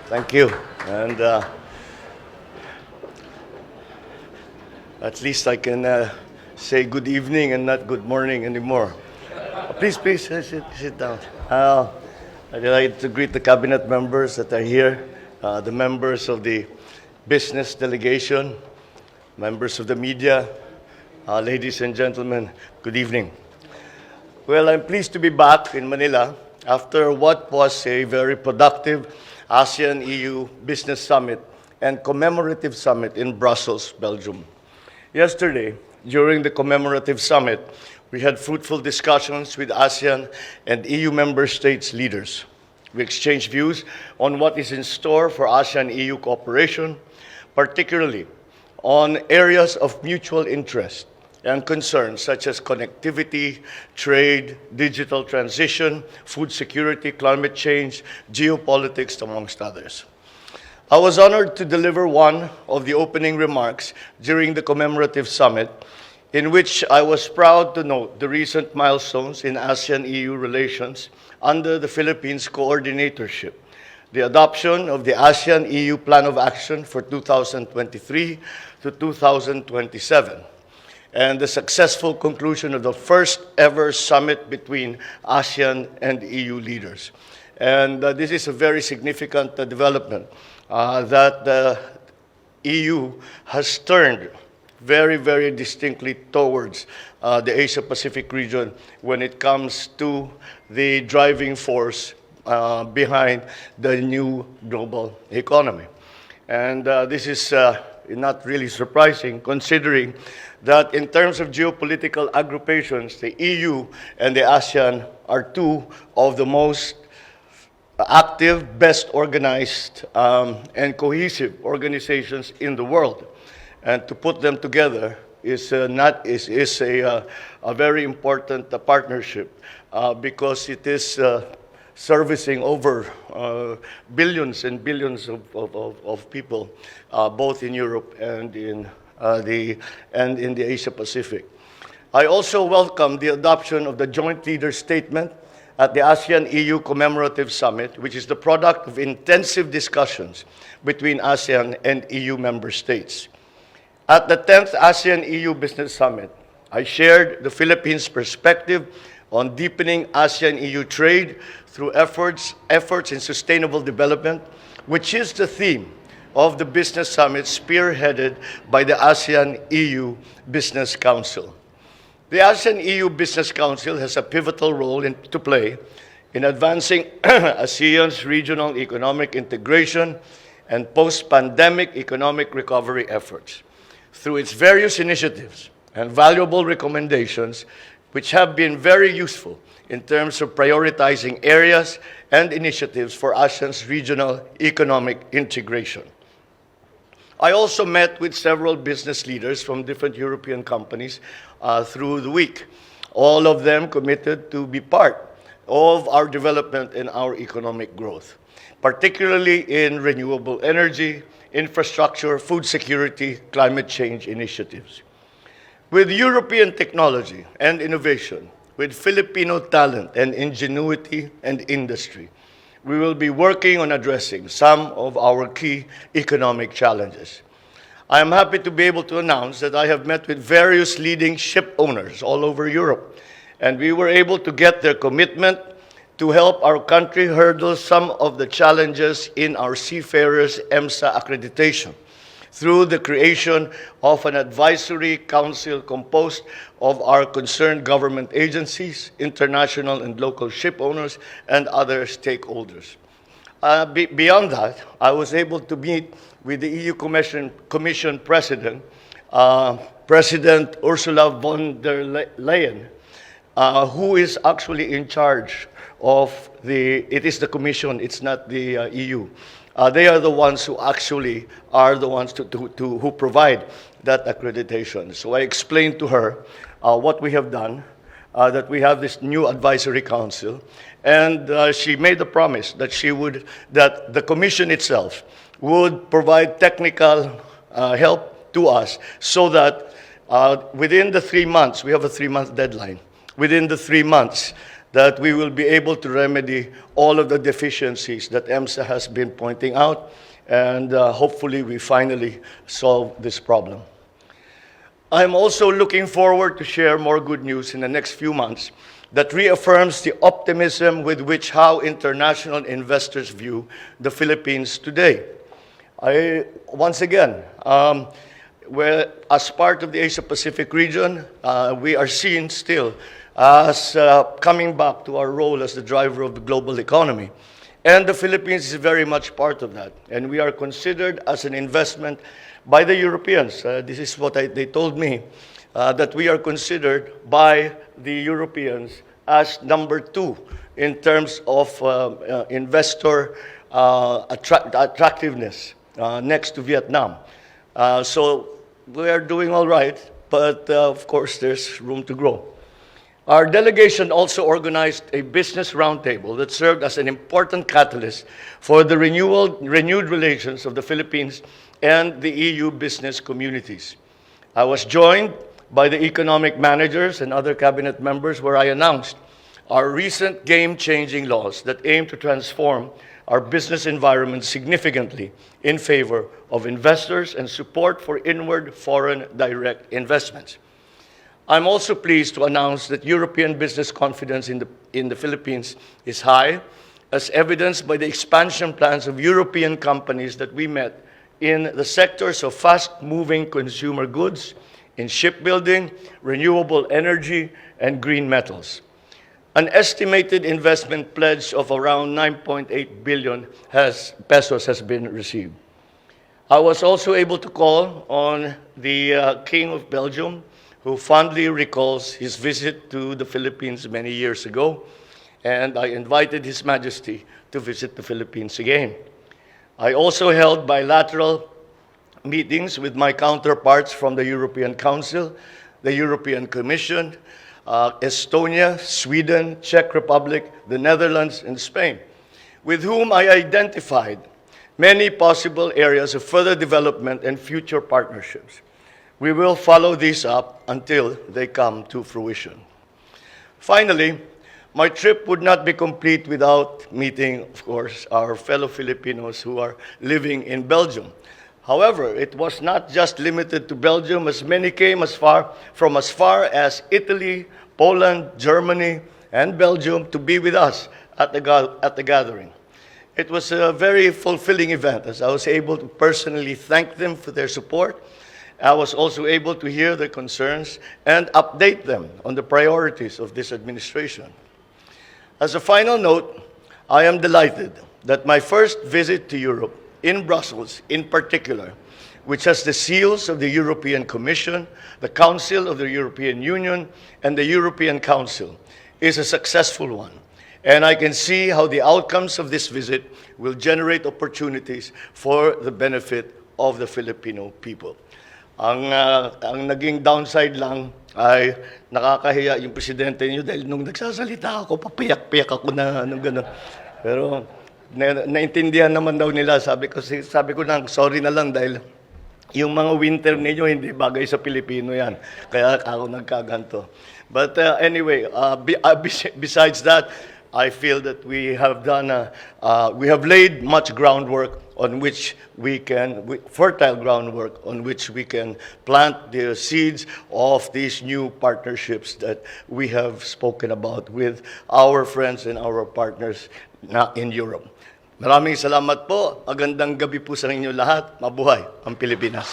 Thank you. And at least I can say good evening and not good morning anymore. Please, sit down. I'd like to greet the cabinet members that are here, the members of the business delegation, members of the media, ladies and gentlemen, good evening. Well, I'm pleased to be back in Manila after what was a very productive ASEAN-EU Business Summit and Commemorative Summit in Brussels, Belgium. Yesterday, during the Commemorative Summit, we had fruitful discussions with ASEAN and EU member states leaders. We exchanged views on what is in store for ASEAN-EU cooperation, particularly on areas of mutual interest and concerns such as connectivity, trade, digital transition, food security, climate change, geopolitics, amongst others. I was honored to deliver one of the opening remarks during the Commemorative Summit, in which I was proud to note the recent milestones in ASEAN-EU relations under the Philippines coordinatorship, the adoption of the ASEAN-EU Plan of Action for 2023 to 2027, and the successful conclusion of the first ever summit between ASEAN and EU leaders. And this is a very significant development that the EU has turned very distinctly towards the Asia-Pacific region when it comes to the driving force behind the new global economy. And this is not really surprising, considering that in terms of geopolitical agrupations, the EU and the ASEAN are two of the most active, best organized, and cohesive organizations in the world. And to put them together is a very important partnership because it is servicing over billions and billions of people, both in Europe and in the Asia Pacific. I also welcome the adoption of the Joint Leaders Statement at the ASEAN-EU Commemorative Summit, which is the product of intensive discussions between ASEAN and EU member states. At the 10th ASEAN-EU Business Summit, I shared the Philippines' perspective on deepening ASEAN-EU trade through efforts in sustainable development, which is the theme of the Business Summit spearheaded by the ASEAN-EU Business Council. The ASEAN-EU Business Council has a pivotal role to play in advancing ASEAN's regional economic integration and post-pandemic economic recovery efforts through its various initiatives and valuable recommendations, which have been very useful in terms of prioritizing areas and initiatives for ASEAN's regional economic integration. I also met with several business leaders from different European companies through the week, all of them committed to be part of our development and our economic growth, particularly in renewable energy, infrastructure, food security, climate change initiatives. With European technology and innovation, with Filipino talent and ingenuity and industry, we will be working on addressing some of our key economic challenges. I am happy to be able to announce that I have met with various leading ship owners all over Europe, and we were able to get their commitment to help our country hurdle some of the challenges in our seafarers' EMSA accreditation through the creation of an advisory council composed of our concerned government agencies, international and local ship owners, and other stakeholders. Beyond that, I was able to meet with the EU Commission President, President Ursula von der Leyen, who is actually in charge of it is the Commission, it's not the EU. They are the ones who actually are the ones who provide that accreditation. So I explained to her what we have done, that we have this new advisory council, and she made the promise that that the Commission itself would provide technical help to us so that within the 3 months, we have a 3-month deadline, within the 3 months, that we will be able to remedy all of the deficiencies that EMSA has been pointing out, and hopefully we finally solve this problem. I'm also looking forward to share more good news in the next few months that reaffirms the optimism with which how international investors view the Philippines today. Once again, as part of the Asia-Pacific region, we are seen still as coming back to our role as the driver of the global economy. And the Philippines is very much part of that. And we are considered as an investment by the Europeans. This is what they told me, that we are considered by the Europeans as number 2 in terms of investor attractiveness, next to Vietnam. So we are doing all right, but of course there's room to grow. Our delegation also organized a business roundtable that served as an important catalyst for the renewed relations of the Philippines and the EU business communities. I was joined by the economic managers and other cabinet members where I announced our recent game-changing laws that aim to transform our business environment significantly in favor of investors and support for inward foreign direct investments. I'm also pleased to announce that European business confidence in the Philippines is high, as evidenced by the expansion plans of European companies that we met in the sectors of fast-moving consumer goods, in shipbuilding, renewable energy, and green metals. An estimated investment pledge of around 9.8 billion pesos has been received. I was also able to call on the King of Belgium, who fondly recalls his visit to the Philippines many years ago, and I invited His Majesty to visit the Philippines again. I also held bilateral meetings with my counterparts from the European Council, the European Commission, Estonia, Sweden, Czech Republic, the Netherlands, and Spain, with whom I identified many possible areas of further development and future partnerships. We will follow these up until they come to fruition. Finally, my trip would not be complete without meeting, of course, our fellow Filipinos who are living in Belgium. However, it was not just limited to Belgium, as many came from as far as Italy, Poland, Germany, and Belgium to be with us at the gathering. It was a very fulfilling event, as I was able to personally thank them for their support. I was also able to hear their concerns and update them on the priorities of this administration. As a final note, I am delighted that my first visit to Europe, in Brussels in particular, which has the seals of the European Commission, the Council of the European Union, and the European Council, is a successful one. And I can see how the outcomes of this visit will generate opportunities for the benefit of the Filipino people. Ang naging downside lang ay nakakahiya yung presidente niyo dahil nung nagsasalita ako, papiyak-piyak ako na gano'n. Pero naintindihan naman daw nila. Sabi ko nang sorry na lang dahil yung mga winter ninyo hindi bagay sa Pilipino yan. Kaya ako nagkaganto. But anyway, besides that, I feel that we have laid much groundwork on which fertile groundwork on which we can plant the seeds of these new partnerships that we have spoken about with our friends and our partners in Europe. Maraming salamat po. Magandang gabi po sa inyo lahat. Mabuhay ang Pilipinas.